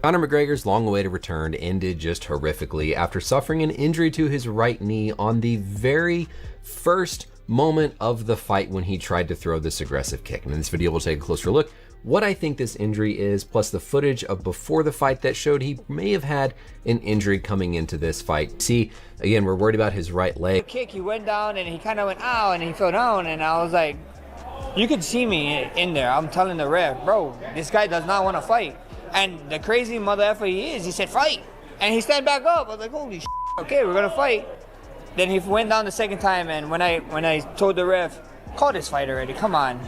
Conor McGregor's long-awaited return ended just horrifically after suffering an injury to his right knee on the very first moment of the fight when he tried to throw this aggressive kick. And in this video, we'll take a closer look what I think this injury is, plus the footage of before the fight that showed he may have had an injury coming into this fight. See, again, we're worried about his right leg. Kick, he went down and he kind of went, ow, and he fell down, and I was like, you could see me in there. I'm telling the ref, bro, this guy does not want to fight. And the crazy mother effer he is, he said, fight. And he stand back up. I was like, holy shit, okay, we're going to fight. Then he went down the second time, and when I told the ref, call this fight already, come on.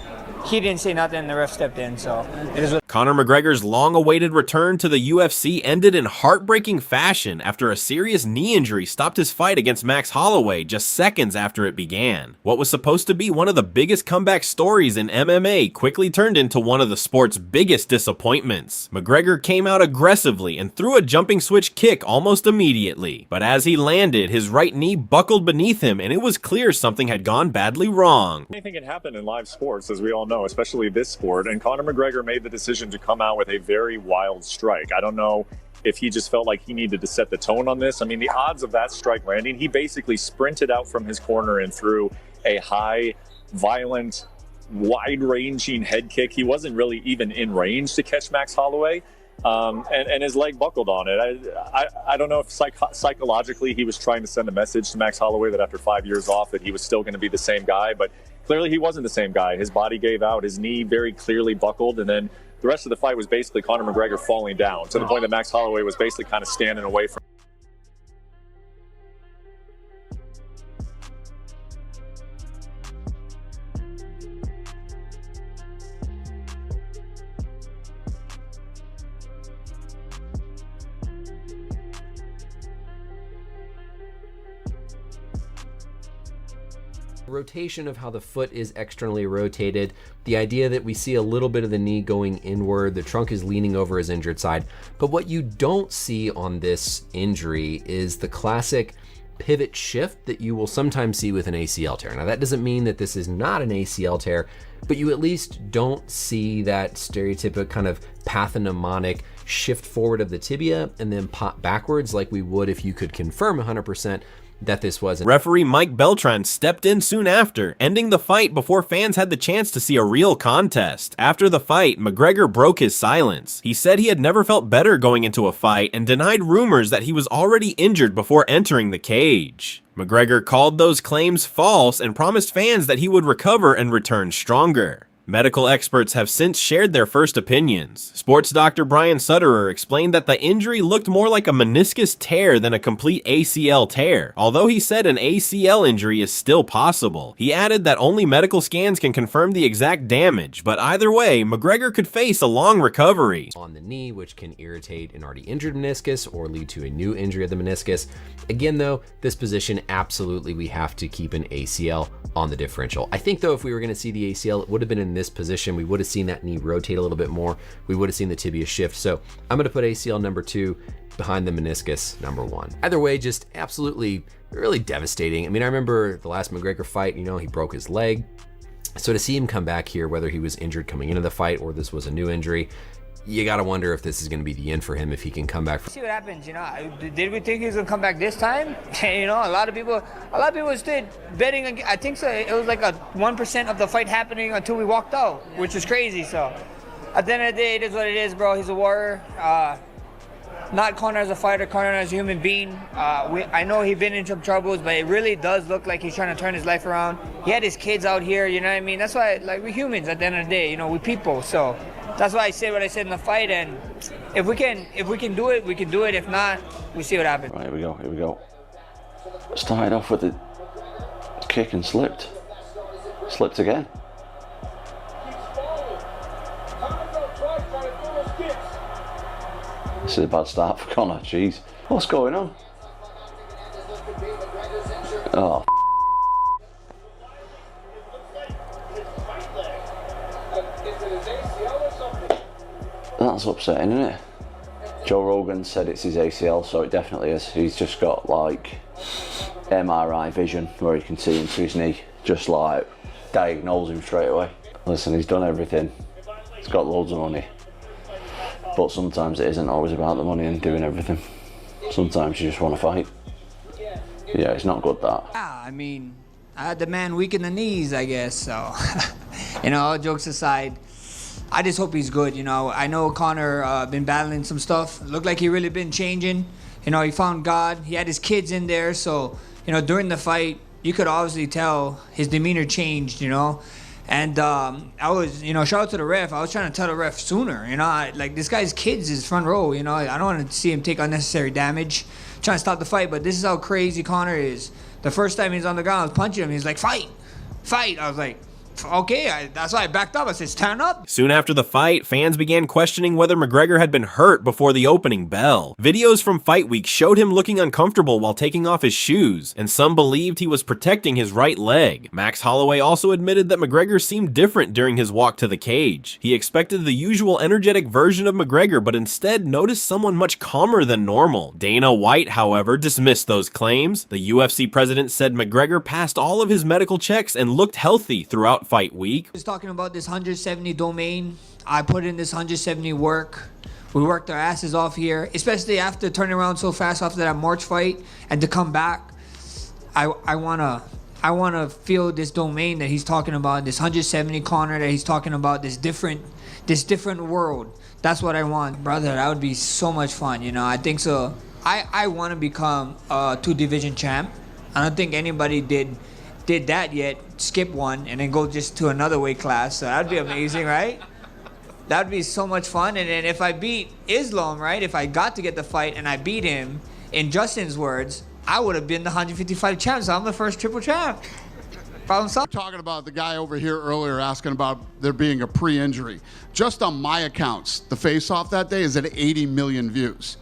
He didn't say nothing, the ref stepped in, so it is what. Conor McGregor's long-awaited return to the UFC ended in heartbreaking fashion after a serious knee injury stopped his fight against Max Holloway just seconds after it began. What was supposed to be one of the biggest comeback stories in MMA quickly turned into one of the sport's biggest disappointments. McGregor came out aggressively and threw a jumping switch kick almost immediately, but as he landed, his right knee buckled beneath him and it was clear something had gone badly wrong. Anything can happen in live sports, as we all know, especially this sport, and Conor McGregor made the decision to come out with a very wild strike. I don't know if he just felt like he needed to set the tone on this. I mean, the odds of that strike landing, he basically sprinted out from his corner and threw a high, violent, wide-ranging head kick. He wasn't really even in range to catch Max Holloway, and his leg buckled on it. I don't know if psychologically he was trying to send a message to Max Holloway that after 5 years off that he was still going to be the same guy, but clearly he wasn't the same guy. His body gave out, his knee very clearly buckled, and then the rest of the fight was basically Conor McGregor falling down to the point that Max Holloway was basically kind of standing away from. Rotation of how the foot is externally rotated, the idea that we see a little bit of the knee going inward, the trunk is leaning over his injured side. But what you don't see on this injury is the classic pivot shift that you will sometimes see with an ACL tear. Now that doesn't mean that this is not an ACL tear, but you at least don't see that stereotypical kind of pathognomonic shift forward of the tibia and then pop backwards like we would if you could confirm 100% that this wasn't. Referee Mike Beltran stepped in soon after, ending the fight before fans had the chance to see a real contest. After the fight, McGregor broke his silence. He said he had never felt better going into a fight and denied rumors that he was already injured before entering the cage. McGregor called those claims false and promised fans that he would recover and return stronger. Medical experts have since shared their first opinions. Sports doctor Brian Sutterer explained that the injury looked more like a meniscus tear than a complete ACL tear, although he said an ACL injury is still possible. He added that only medical scans can confirm the exact damage, but either way, McGregor could face a long recovery. On the knee, which can irritate an already injured meniscus or lead to a new injury of the meniscus. Again though, this position, absolutely we have to keep an ACL on the differential. I think though if we were going to see the ACL, it would have been in this position. We would have seen that knee rotate a little bit more. We would have seen the tibia shift. So I'm going to put ACL number 2 behind the meniscus number 1. Either way, just absolutely really devastating. I mean, I remember the last McGregor fight, you know, he broke his leg. So to see him come back here, whether he was injured coming into the fight or this was a new injury, you got to wonder if this is going to be the end for him, if he can come back. See what happens, you know. Did we think he was going to come back this time? You know, a lot of people stood betting. I think so. It was like a 1% of the fight happening until we walked out, which is crazy. So at the end of the day, it is what it is, bro. He's a warrior. Not Conor as a fighter, Conor as a human being. I know he's been in some troubles, but it really does look like he's trying to turn his life around. He had his kids out here, you know what I mean? That's why, like, we're humans at the end of the day, you know, we're people. So that's why I said what I said in the fight, and if we can do it, we can do it. If not, we see what happens. Right, here we go. Started off with the kick and slipped again. This is a bad start for Conor, jeez. What's going on? Oh, that's upsetting, isn't it? Joe Rogan said it's his ACL, so it definitely is. He's just got like MRI vision where he can see into his knee, just like diagnose him straight away. Listen, he's done everything. He's got loads of money. But sometimes it isn't always about the money and doing everything. Sometimes you just want to fight. Yeah, it's not good, that. Yeah, I mean, I had the man weak in the knees, I guess, so. You know, all jokes aside, I just hope he's good, you know. I know Conor been battling some stuff. Looked like he really been changing. You know, he found God. He had his kids in there, so, you know, during the fight, you could obviously tell his demeanor changed, you know. And I was, you know, shout out to the ref. I was trying to tell the ref sooner, you know. Like, this guy's kids is front row, you know. I don't want to see him take unnecessary damage. Trying to stop the fight, but this is how crazy Conor is. The first time he's on the ground, I was punching him. He's like, fight, fight. I was like, okay, that's why I backed up. I said, stand up. Soon after the fight, fans began questioning whether McGregor had been hurt before the opening bell. Videos from Fight Week showed him looking uncomfortable while taking off his shoes, and some believed he was protecting his right leg. Max Holloway also admitted that McGregor seemed different during his walk to the cage. He expected the usual energetic version of McGregor, but instead noticed someone much calmer than normal. Dana White, however, dismissed those claims. The UFC president said McGregor passed all of his medical checks and looked healthy throughout Fight Week. I was talking about this 170 domain. I put in this 170 work. We worked our asses off here, especially after turning around so fast after that March fight, and to come back. I wanna feel this domain that he's talking about, this 170 Conor that he's talking about, this different world. That's what I want, brother. That would be so much fun, you know. I think so. I want to become a 2-division champ. I don't think anybody did that yet, skip one and then go just to another weight class. So that'd be amazing, right? That'd be so much fun. And then if I beat Islam, right, if I got to get the fight and I beat him, in Justin's words, I would have been the 155 champ. So I'm the first triple champ. Problem solved. Talking about the guy over here earlier asking about there being a pre-injury. Just on my accounts, the face-off that day is at 80 million views,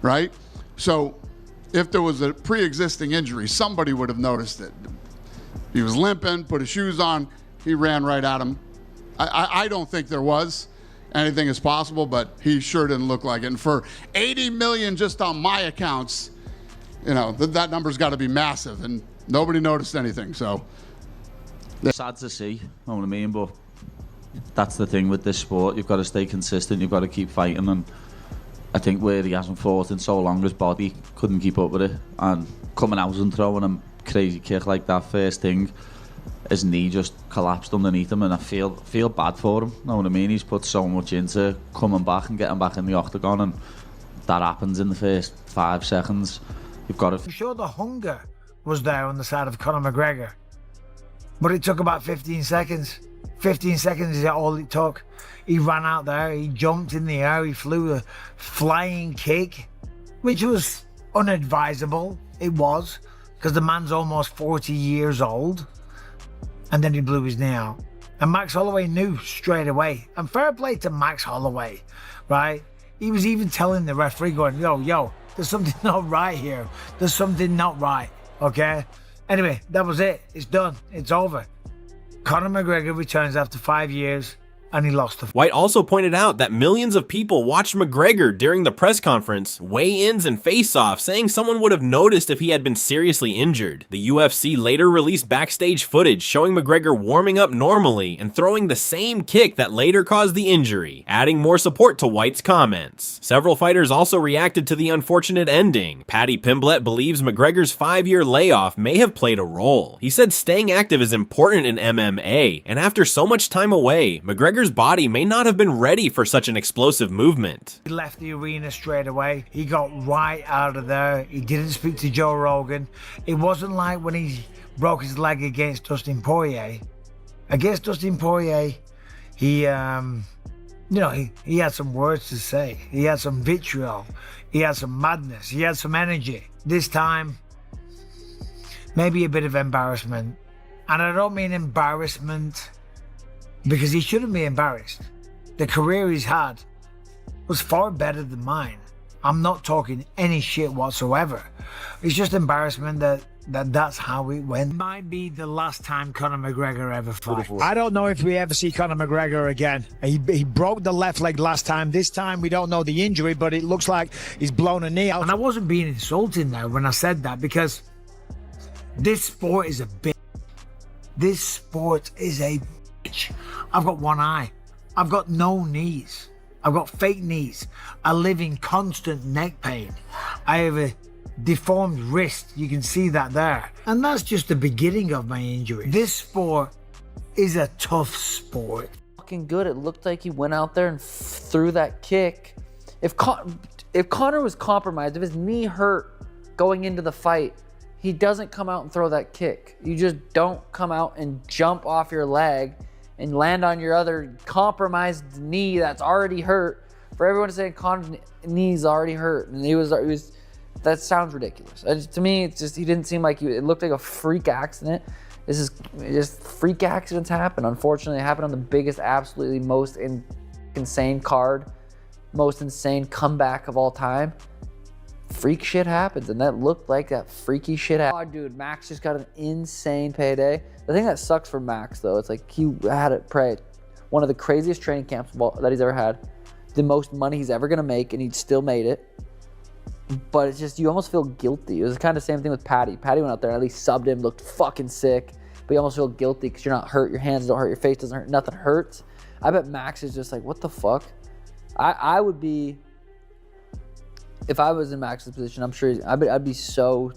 right? So if there was a pre-existing injury, somebody would have noticed it. He was limping, put his shoes on, he ran right at him. I don't think there was. Anything is possible, but he sure didn't look like it. And for 80 million just on my accounts, you know, that number's got to be massive, and nobody noticed anything, so. Sad to see, you know what I mean, but that's the thing with this sport. You've got to stay consistent, you've got to keep fighting, and I think where he hasn't fought in so long, his body couldn't keep up with it, and coming out and throwing him crazy kick like that first thing, his knee just collapsed underneath him, and I feel bad for him. You know what I mean? He's put so much into coming back and getting back in the octagon, and that happens in the first 5 seconds. You've got to. I'm sure the hunger was there on the side of Conor McGregor, but it took about 15 seconds. 15 seconds is all it took. He ran out there, he jumped in the air, he flew a flying kick, which was unadvisable. It was. Because the man's almost 40 years old, and then he blew his knee out. And Max Holloway knew straight away. And fair play to Max Holloway, right? He was even telling the referee, going, yo, there's something not right here. There's something not right, okay? Anyway, that was it. It's done. It's over. Conor McGregor returns after 5 years, and he lost the fight. White also pointed out that millions of people watched McGregor during the press conference, weigh-ins, and face-offs, saying someone would have noticed if he had been seriously injured. The UFC later released backstage footage showing McGregor warming up normally and throwing the same kick that later caused the injury, adding more support to White's comments. Several fighters also reacted to the unfortunate ending. Paddy Pimblett believes McGregor's 5-year layoff may have played a role. He said staying active is important in MMA, and after so much time away, McGregor's body may not have been ready for such an explosive movement. He left the arena straight away. He got right out of there. He didn't speak to Joe Rogan. It wasn't like when he broke his leg against Dustin Poirier. Against Dustin Poirier, he had some words to say. He had some vitriol. He had some madness. He had some energy. This time, maybe a bit of embarrassment. And I don't mean embarrassment because he shouldn't be embarrassed. The career he's had was far better than mine. I'm not talking any shit whatsoever. It's just embarrassment that's how it went. Might be the last time Conor McGregor ever fought. I don't know if we ever see Conor McGregor again. He broke the left leg last time. This time we don't know the injury, but it looks like he's blown a knee out. And I wasn't being insulting now when I said that, because this sport is a bitch. This sport is a bitch. I've got one eye. I've got no knees. I've got fake knees. I live in constant neck pain. I have a deformed wrist. You can see that there. And that's just the beginning of my injury. This sport is a tough sport. Fucking good. It looked like he went out there and threw that kick. If Conor was compromised, if his knee hurt going into the fight, he doesn't come out and throw that kick. You just don't come out and jump off your leg and land on your other compromised knee that's already hurt. For everyone to say Conor's knee's already hurt, and he was that sounds ridiculous. To me, it's just, he didn't seem like it looked like a freak accident. This is just, freak accidents happen. Unfortunately, it happened on the biggest, absolutely most insane card, most insane comeback of all time. Freak shit happens, and that looked like that freaky shit happened. Oh, dude, Max just got an insane payday. The thing that sucks for Max, though, it's like he had one of the craziest training camps that he's ever had, the most money he's ever gonna make, and he still made it. But it's just, you almost feel guilty. It was kind of the same thing with Patty. Patty went out there and at least subbed him, looked fucking sick, but you almost feel guilty because you're not hurt, your hands don't hurt, your face doesn't hurt, nothing hurts. I bet Max is just like, what the fuck? I would be, if I was in Max's position, I'm sure I'd be so,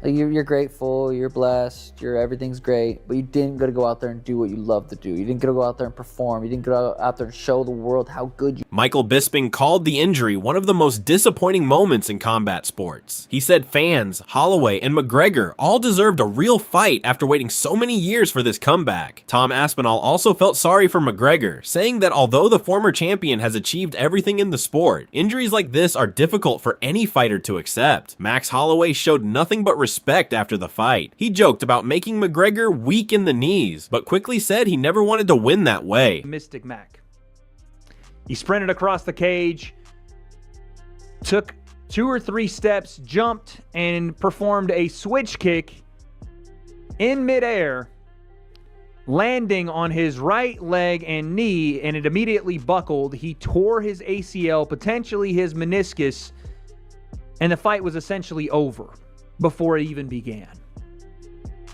like, you're grateful, you're blessed, everything's great, but you didn't get to go out there and do what you love to do. You didn't get to go out there and perform. You didn't go out there and show the world how good you are. Michael Bisping called the injury one of the most disappointing moments in combat sports. He said fans, Holloway, and McGregor all deserved a real fight after waiting so many years for this comeback. Tom Aspinall also felt sorry for McGregor, saying that although the former champion has achieved everything in the sport, injuries like this are difficult for any fighter to accept. Max Holloway showed nothing but respect after the fight. He joked about making McGregor weak in the knees, but quickly said he never wanted to win that way. Mystic Mac. He sprinted across the cage, took 2 or 3 steps, jumped, and performed a switch kick in midair, landing on his right leg and knee, and it immediately buckled. He tore his ACL, potentially his meniscus, and the fight was essentially over before it even began.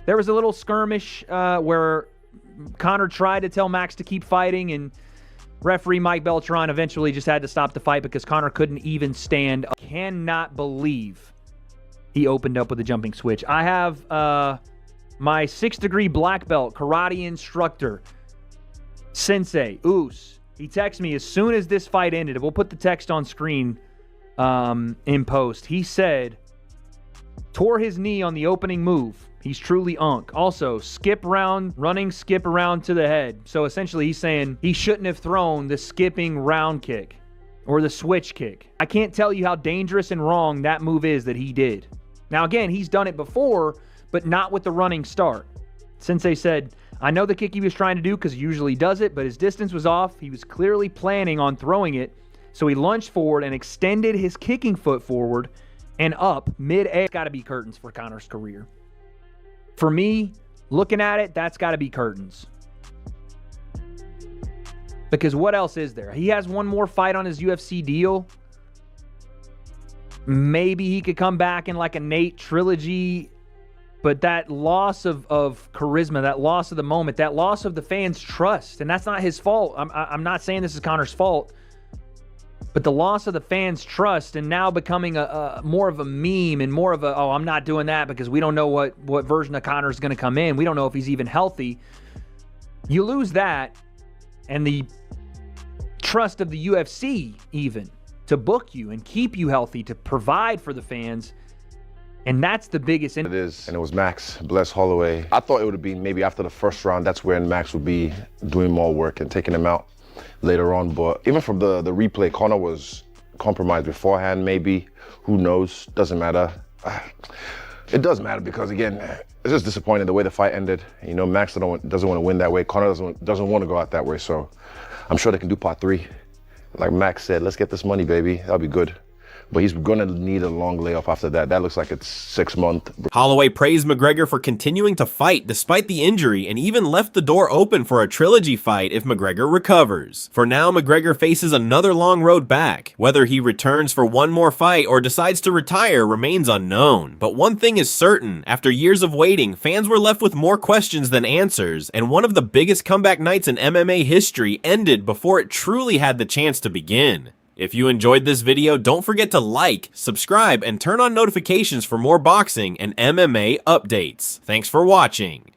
There was a little skirmish where Conor tried to tell Max to keep fighting, and referee Mike Beltran eventually just had to stop the fight because Conor couldn't even stand up. Cannot believe he opened up with a jumping switch. I have my 6th degree black belt karate instructor, Sensei Oos. He texted me as soon as this fight ended. We'll put the text on screen in post. He said, tore his knee on the opening move. He's truly unk. Also, running skip around to the head. So essentially he's saying he shouldn't have thrown the skipping round kick or the switch kick. I can't tell you how dangerous and wrong that move is that he did. Now again, he's done it before, but not with the running start. Sensei said, I know the kick he was trying to do because he usually does it, but his distance was off. He was clearly planning on throwing it. So he lunged forward and extended his kicking foot forward and up mid-air. It's got to be curtains for Conor's career. For me, looking at it, that's got to be curtains. Because what else is there? He has one more fight on his UFC deal. Maybe he could come back in like a Nate trilogy. But that loss of charisma, that loss of the moment, that loss of the fans' trust, and that's not his fault. I'm not saying this is Conor's fault. But the loss of the fans' trust and now becoming a more of a meme and more of a, oh, I'm not doing that because we don't know what version of Conor is going to come in. We don't know if he's even healthy. You lose that and the trust of the UFC even to book you and keep you healthy, to provide for the fans. And that's the biggest. It is, and it was Max, bless Holloway. I thought it would be maybe after the first round, that's when Max would be doing more work and taking him out later on. But even from the replay, Conor was compromised beforehand, maybe. Who knows? Doesn't matter. It does matter because, again, it's just disappointing the way the fight ended. You know, Max doesn't want to win that way. Conor doesn't want to go out that way. So I'm sure they can do part 3. Like Max said, let's get this money, baby. That'll be good. but he's gonna need a long layoff after that. That looks like it's 6 months. Holloway praised McGregor for continuing to fight despite the injury and even left the door open for a trilogy fight if McGregor recovers. For now, McGregor faces another long road back. Whether he returns for one more fight or decides to retire remains unknown. But one thing is certain, after years of waiting, fans were left with more questions than answers, and one of the biggest comeback nights in MMA history ended before it truly had the chance to begin. If you enjoyed this video, don't forget to like, subscribe, and turn on notifications for more boxing and MMA updates. Thanks for watching.